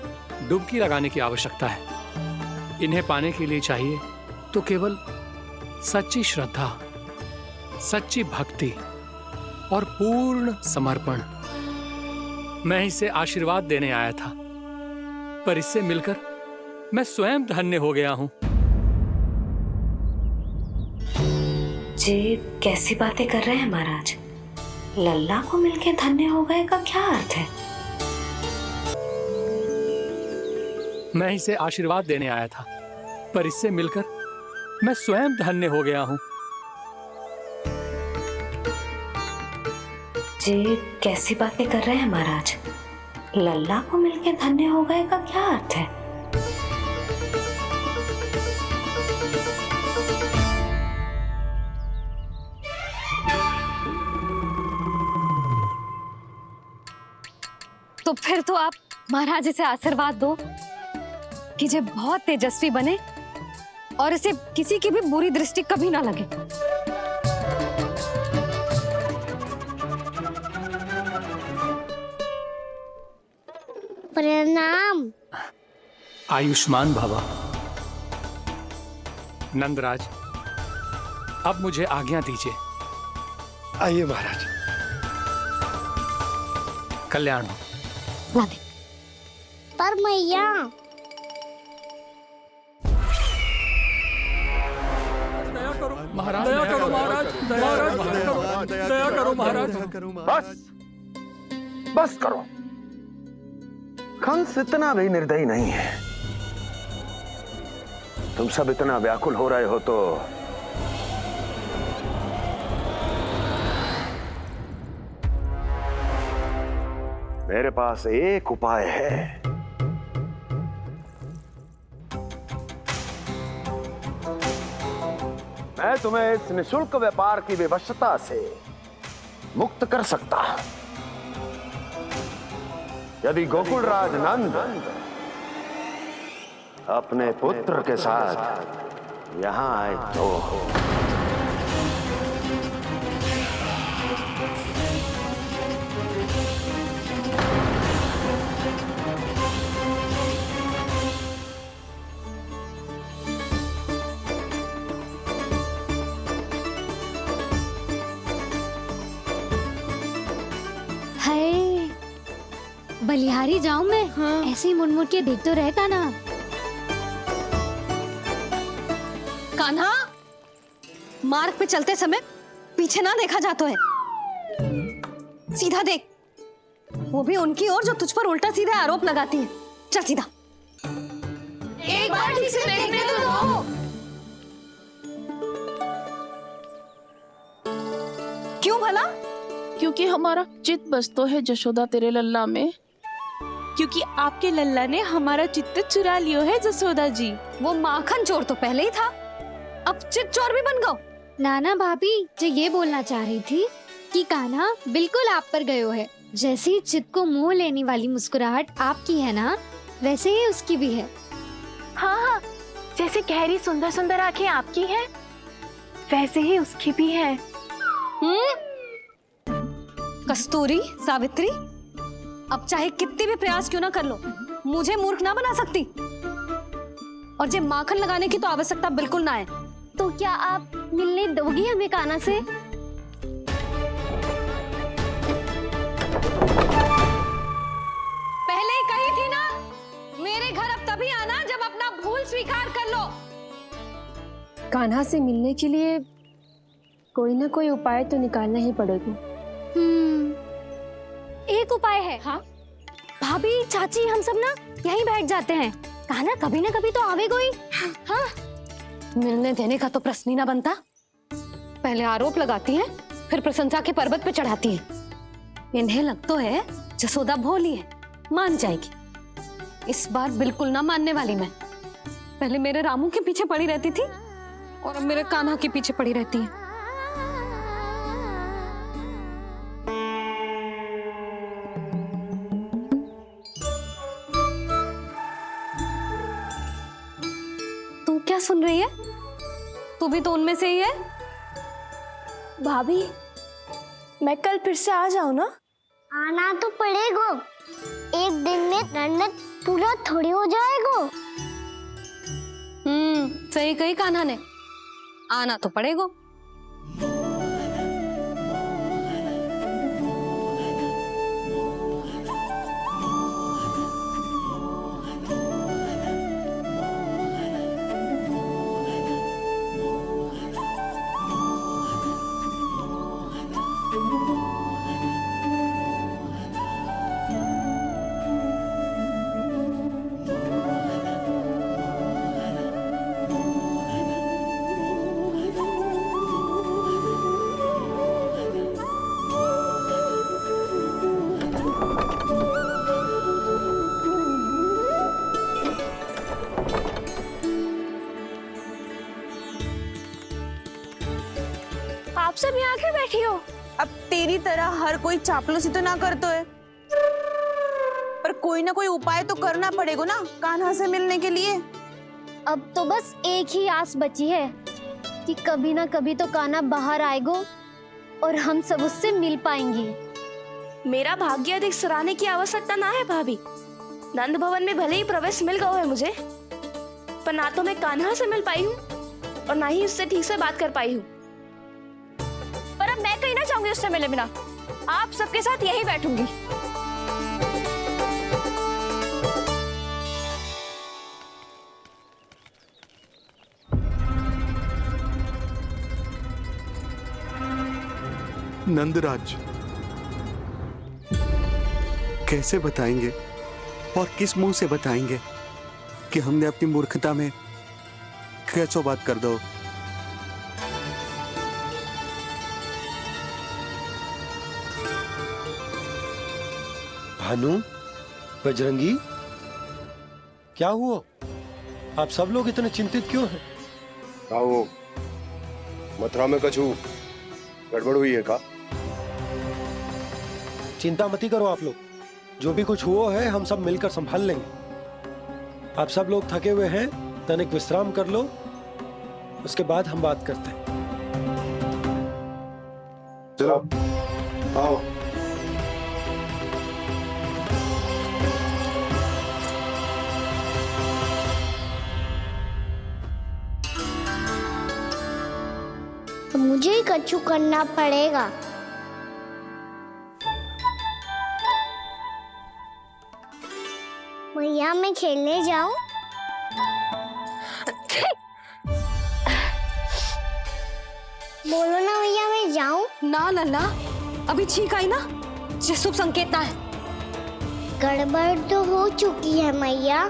डुबकी लगाने की आवश्यकता है। इन्हें पाने के लिए चाहिए तो केवल सच्ची श्रद्धा, सच्ची भक्ति और पूर्ण समर्पण। मैं इसे आशीर्वाद देने आया था, पर इससे मिलकर मैं स्वयं धन्य हो गया हूं। जी कैसी बातें कर रहे हैं महाराज? लल्ला को मिलके धन्य हो गए का क्या अर्थ है? मैं इसे आशीर्वाद देने आया था, पर इससे मिलकर मैं स्वयं धन्य हो गया हूं। जी कैसी बातें कर रहे हैं महाराज? लल्ला को मिलके धन्य हो गए का क्या अर्थ है? तो फिर तो आप महाराज इसे आशीर्वाद दो कि ये बहुत तेजस्वी बने और इसे किसी की भी बुरी दृष्टि कभी ना लगे। प्रणाम। आयुष्मान भवा। नंदराज, अब मुझे आज्ञा दीजिए। आइए महाराज। कल्याण हो। पर मैया महाराज, दया करो महाराज, दया करो महाराज। बस करो। कंस इतना भी निर्दयी नहीं है। तुम सब इतना व्याकुल हो रहे हो तो मेरे पास एक उपाय है। मैं तुम्हें इस निःशुल्क व्यापार की विवशता से मुक्त कर सकता। यदि गोकुलराज नंद अपने पुत्र के साथ यहां आए तो बलिहारी जाऊं मैं? हाँ। ऐसे ही मुड़ मुड़ के देख तो रहता ना। कान्हा, मार्ग पे चलते समय पीछे ना देखा जाता है। सीधा देख, वो भी उनकी ओर जो तुझ पर उल्टा सीधे आरोप लगाती है। चल सीधा। एक बार ठीक से देखने तो दो। क्यों भला? क्योंकि हमारा चित्त बसतो है जशोदा तेरे लल्ला में। क्योंकि आपके लल्ला ने हमारा चित्त चुरा लियो है जसोदा जी। वो माखन चोर तो पहले ही था, अब चित्त चोर भी बन गो। नाना भाभी जो ये बोलना चाह रही थी कि कान्हा बिल्कुल आप पर गयो है। जैसे ही चित्त को मोह लेने वाली मुस्कुराहट आपकी है ना, वैसे ही उसकी भी है। हाँ हाँ, जैसे गहरी सुंदर सुंदर आंखें आपकी हैं, वैसे ही उसकी भी है। कस्तूरी, सावित्री, अब चाहे कितने भी प्रयास क्यों ना कर लो, मुझे मूर्ख ना बना सकती। और जे माखन लगाने की तो आवश्यकता बिल्कुल ना है। तो क्या आप मिलने दोगी हमें कान्हा से? पहले ही कही थी ना, मेरे घर अब तभी आना जब अपना भूल स्वीकार कर लो। कान्हा से मिलने के लिए कोई ना कोई उपाय तो निकालना ही पड़ेगा। एक उपाय है। हाँ? भाभी, चाची, हम सब ना यहीं बैठ जाते हैं। कान्हा कभी ना कभी तो आवेगा ही। हाँ? मिलने देने का तो प्रश्न ही ना बनता। पहले आरोप लगाती हैं, फिर प्रशंसा के पर्वत पे चढ़ाती हैं। इन्हें लग तो है जसोदा भोली है, मान जाएगी। इस बार बिल्कुल ना मानने वाली मैं। पहले मेरे रामू के पीछे पड़ी रहती थी और अब मेरे कान्हा के पीछे पड़ी रहती है। तू क्या सुन रही है? तू भी तो उनमें से ही है। भाभी, मैं कल फिर से आ जाऊं ना? आना तो पड़ेगा। एक दिन में दंड पूरा थोड़ी हो जाएगा। सही कही कान्हा ने, आना तो पड़ेगा। आप सब यहाँ आके बैठी हो? अब तेरी तरह हर कोई चापलूसी तो ना करतो है, पर कोई ना कोई उपाय तो करना पड़ेगा ना कान्हा से मिलने के लिए। अब तो बस एक ही आस बची है कि कभी ना कभी तो कान्हा बाहर आएगा और हम सब उससे मिल पाएंगे। मेरा भाग्य अधिक सराहने की आवश्यकता ना है भाभी। नंद भवन में भले ही प्रवेश मिल गया है मुझे, पर ना तो मैं कान्हा से मिल पाई हूँ और ना ही उससे ठीक से बात कर पाई हूँ। पर अब मैं कहीं ना जाऊंगी उससे मिले बिना। आप सबके साथ यही बैठूंगी। नंदराज, कैसे बताएंगे और किस मुंह से बताएंगे कि हमने अपनी मूर्खता में कैसो बात कर दो। भानु, बजरंगी, क्या हुआ? आप सब लोग इतने चिंतित क्यों हैं? आओ, मथुरा में कछु गड़बड़ हुई है का? चिंता मती करो आप लोग, जो भी कुछ हुआ है हम सब मिलकर संभाल लेंगे। आप सब लोग थके हुए हैं, तनिक विश्राम कर लो, उसके बाद हम बात करते हैं। चलो, आओ। तो मुझे ही कछु करना पड़ेगा। मैया, मैं खेलने जाऊं? बोलो ना मैया, मैं जाऊं? ना लल्ला, अभी छींक आई ना, ये शुभ संकेत ना है। गड़बड़ तो हो चुकी है मैया।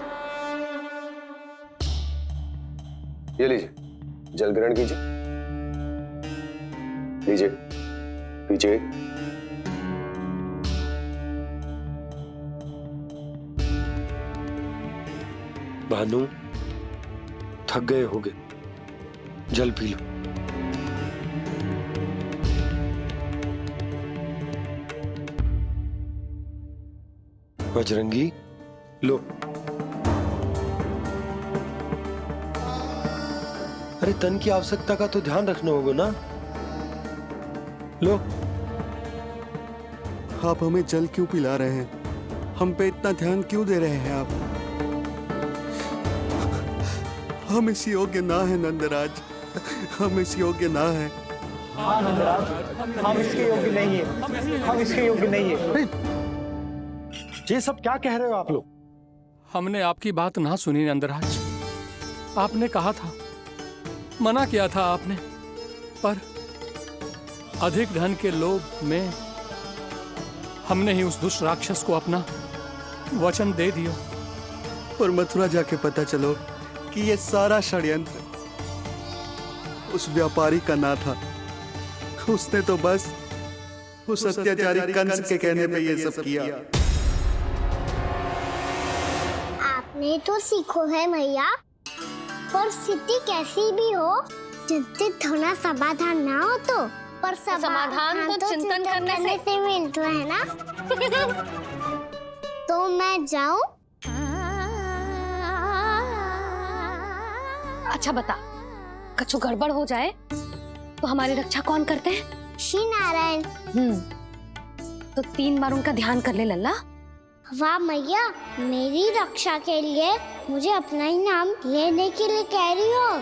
ये लीजिए, जल ग्रहण कीजिए। लीजिए, पीछे। भानु, थक गए होगे, जल पी लो। बजरंगी, लो। अरे तन की आवश्यकता का तो ध्यान रखना होगा ना। लो। आप हमें जल क्यों पिला रहे हैं? हम पे इतना ध्यान क्यों दे रहे हैं आप? हम इस योग्य ना है नंदराज, हम इस योग्य ना है। हाँ नंदराज, हम इसके योग्य नहीं है, हम इसके योग्य नहीं है। ये सब क्या कह रहे हो आप लोग? हमने आपकी बात ना सुनी नंदराज। आपने कहा था, मना किया था आपने, पर अधिक धन के लोभ में हमने ही उस दुष्ट राक्षस को अपना वचन दे दिया। पर मथुरा जाके पता चलो कि ये सारा षड्यंत्र उस व्यापारी का ना था। उसने तो बस उस अत्याचारी कंस के कहने पे ये सब किया। आपने तो सीखो है भैया, पर स्थिति कैसी भी हो, चिंतित होना समाधान ना हो तो, पर समाधान तो चिंतन करने से मिलता है ना। तो मैं जाऊं? अच्छा बता, कछु गड़बड़ हो जाए तो हमारी रक्षा कौन करते हैं? श्री नारायण। तो 3 बार उनका ध्यान कर ले लल्ला। वाह मैया, मेरी रक्षा के लिए मुझे अपना ही नाम लेने के लिए कह रही हो?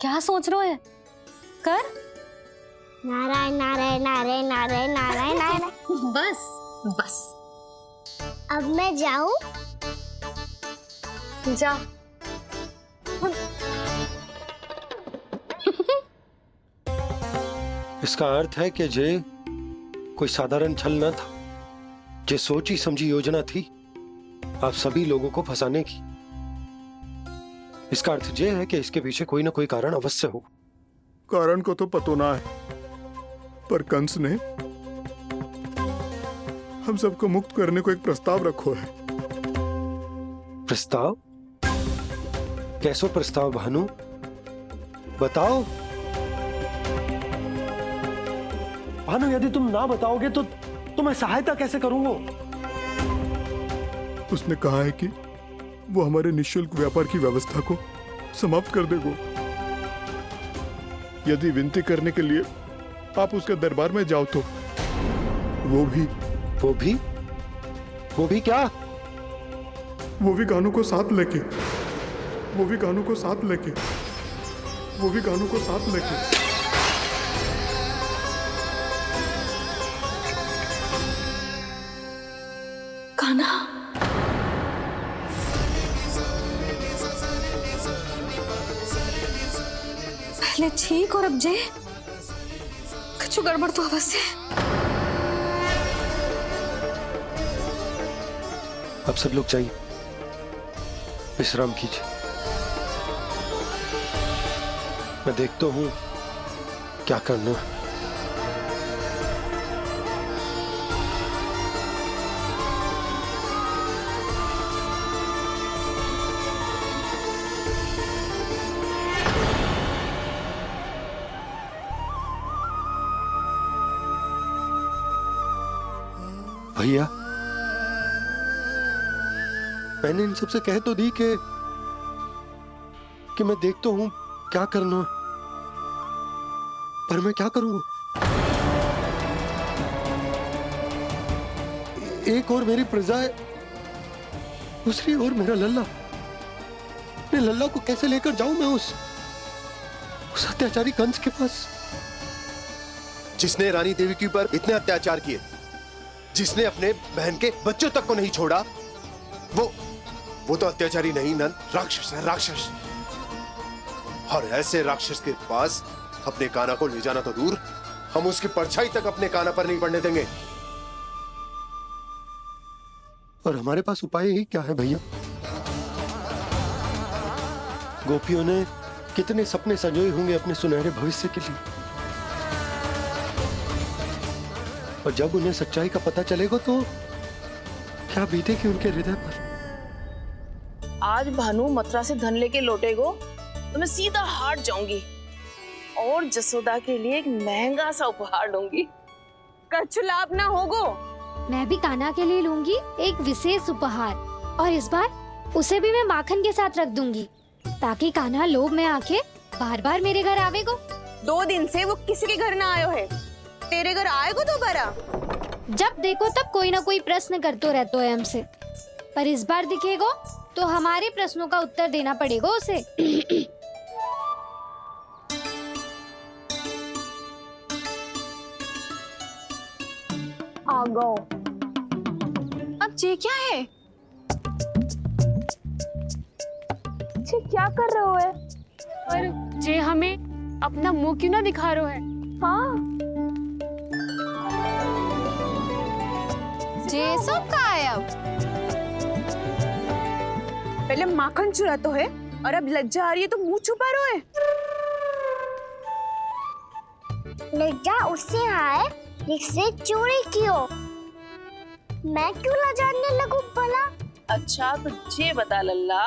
क्या सोच रहे हो? कर नारायण नारायण नारायण नारायण नारायण नारायण। बस बस, अब मैं जाऊं? जा। इसका अर्थ है कि जे कोई साधारण छल न था, जे सोची समझी योजना थी आप सभी लोगों को फंसाने की। इसका अर्थ ये है कि इसके पीछे कोई ना कोई कारण अवश्य हो। कारण को तो पतो ना है, पर कंस ने हम सबको मुक्त करने को एक प्रस्ताव रखो है। प्रस्ताव? कैसो प्रस्ताव भानु, बताओ। भानु, यदि तुम ना बताओगे तो मैं सहायता कैसे करूंगा? उसने कहा है कि वो हमारे निःशुल्क व्यापार की व्यवस्था को समाप्त कर देगा यदि विनती करने के लिए आप उसके दरबार में जाओ तो। वो भी क्या? वो भी गानों को साथ लेके, वो भी गानों को साथ लेके, वो भी गानों को साथ लेके। कान्हा, पहले ठीक और अब जे कुछ गड़बड़ तो अवश्य। अब सब लोग चाहिए, विश्राम कीजिए। मैं देखता हूं क्या करना है। भैया, मैंने इन सबसे कह तो दी कि मैं देखता हूं क्या करना, पर मैं क्या करूंगा? एक और मेरी प्रजा है, दूसरी ओर मेरा लल्ला। मैं लल्ला को कैसे लेकर जाऊं मैं उस अत्याचारी कंस के पास, जिसने रानी देवी के ऊपर इतने अत्याचार किए, जिसने अपने बहन के बच्चों तक को नहीं छोड़ा। वो तो अत्याचारी नहीं नंद, राक्षस है, राक्षस। और ऐसे राक्षस के पास अपने कान्हा को ले जाना तो दूर, हम उसकी परछाई तक अपने कान्हा पर नहीं पड़ने देंगे। और हमारे पास उपाय ही क्या है भैया? गोपियों ने कितने सपने संजोए होंगे अपने सुनहरे भविष्य के लिए, और जब उन्हें सच्चाई का पता चलेगा तो क्या बीतेगी उनके हृदय पर? आज भानु मथुरा से धन लेके लौटेगो तो मैं सीधा हाट जाऊंगी और जसोदा के लिए एक महंगा सा उपहार लूंगी। कछु लाभ ना होगो। मैं भी कान्हा के लिए लूंगी एक विशेष उपहार, और इस बार उसे भी मैं माखन के साथ रख दूंगी, ताकि कान्हा लोभ में आके बार बार मेरे घर आवेगो। 2 दिन से वो किसी के घर ना आयो है, तेरे घर आएगो दोबारा? जब देखो तब कोई ना कोई प्रश्न करते रहते हो हमसे, पर इस बार दिखेगो तो हमारे प्रश्नों का उत्तर देना पड़ेगा उसे। भागो। अब ये क्या है? ये क्या कर रहे हो है? पर जे हमें अपना मुंह क्यों ना दिखा रहे है? हाँ, जे सब कहाँ है अब? पहले माखन चुरा तो है और अब लज्जा आ रही है तो मुंह छुपा रहे है। लज्जा उससे आए जिससे चोरी की हो। मैं क्यों लजाने लगूं भला? अच्छा तो ये बता लल्ला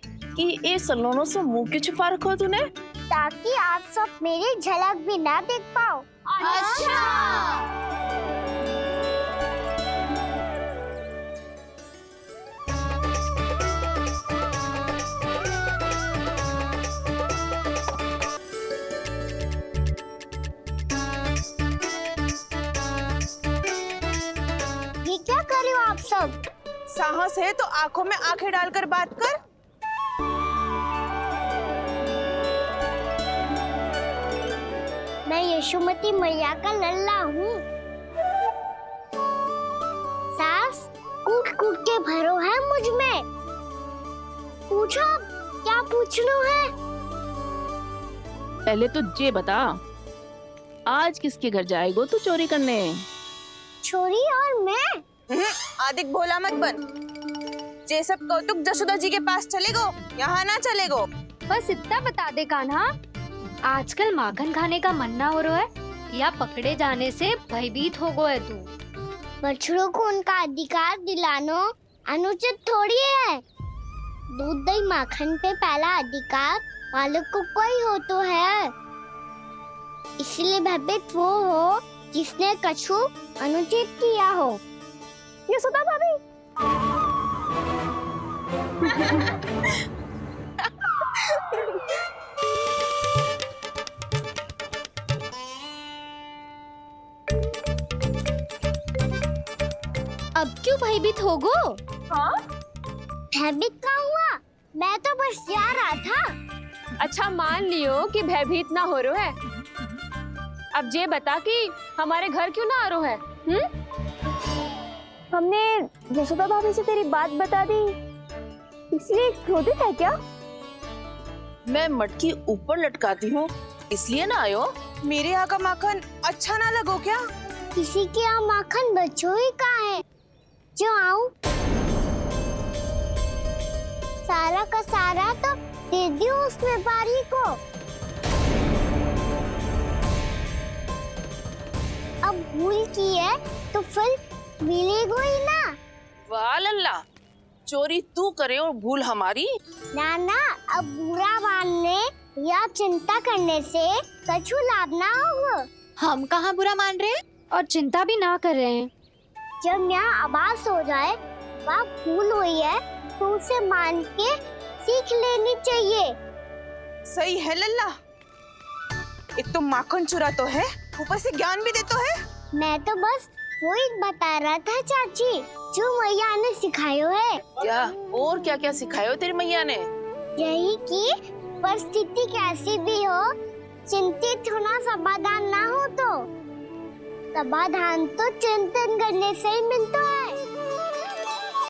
कि ये सलोनों से मुंह क्यों छुपा रखो तूने? ताकि आप सब मेरी झलक भी ना देख पाओ। अच्छा। ये क्या कर रहे हो आप सब? साहस है तो आंखों में आंखें डालकर बात कर। मैं यशोमती मैया का लल्ला हूँ। सास कूट कूट के भरो है मुझ में। पूछो क्या पूछना है? पहले तो ये बता, आज किसके घर जाएगो तू चोरी करने? छोरी और मैं? आदिक भोला मत बन। ये सब कौतुक जशोदा जी के पास चलेगो, यहाँ ना चलेगो। बस इतना बता दे कान्हा, आजकल माखन खाने का मन ना हो रहा है या पकड़े जाने से भयभीत हो गो है तू? बछड़ों को उनका अधिकार दिलाना अनुचित थोड़ी है। दूध दही माखन पे पहला अधिकार मालिक को कोई हो तो है। इसलिए भयभीत वो हो जिसने कछु अनुचित किया हो। यशोदा भाभी। अब क्यों भयभीत हो गो? हाँ? भयभीत क्या हुआ? मैं तो बस जा रहा था। अच्छा मान लियो कि भयभीत ना हो रहा है। अब ये बता कि हमारे घर क्यों ना आ रहा है? हमने यशोदा भाभी से तेरी बात बता दी, इसलिए क्रोधित है क्या? मैं मटकी ऊपर लटकाती हूँ इसलिए ना आयो? मेरे यहाँ का माखन अच्छा ना लगो क्या? किसी के यहाँ माखन बच्चों ही कहाँ है जो आऊं? सारा का सारा तो दे दियो उस व्यापारी को। अब भूल की है तो फिर मिलेगो ही ना। वाह लल्ला, चोरी तू करे और भूल हमारी। नाना, अब बुरा मानने या चिंता करने से कछु लाभ ना होगा। हम कहाँ बुरा मान रहे हैं और चिंता भी ना कर रहे हैं। जब यहाँ आभास हो जाए वहाँ भूल हुई है तो उसे मान के सीख लेनी चाहिए। सही है लल्ला, एक तो माखन चुरा तो है, ऊपर से ज्ञान भी दे तो है। मैं तो बस वही बता रहा था चाची जो मैया ने सिखायो है। क्या और क्या क्या सिखायो तेरी मैया ने? यही कि परिस्थिति कैसी भी हो चिंतित होना समाधान ना हो तो समाधान तो चिंतन करने से ही मिलता है।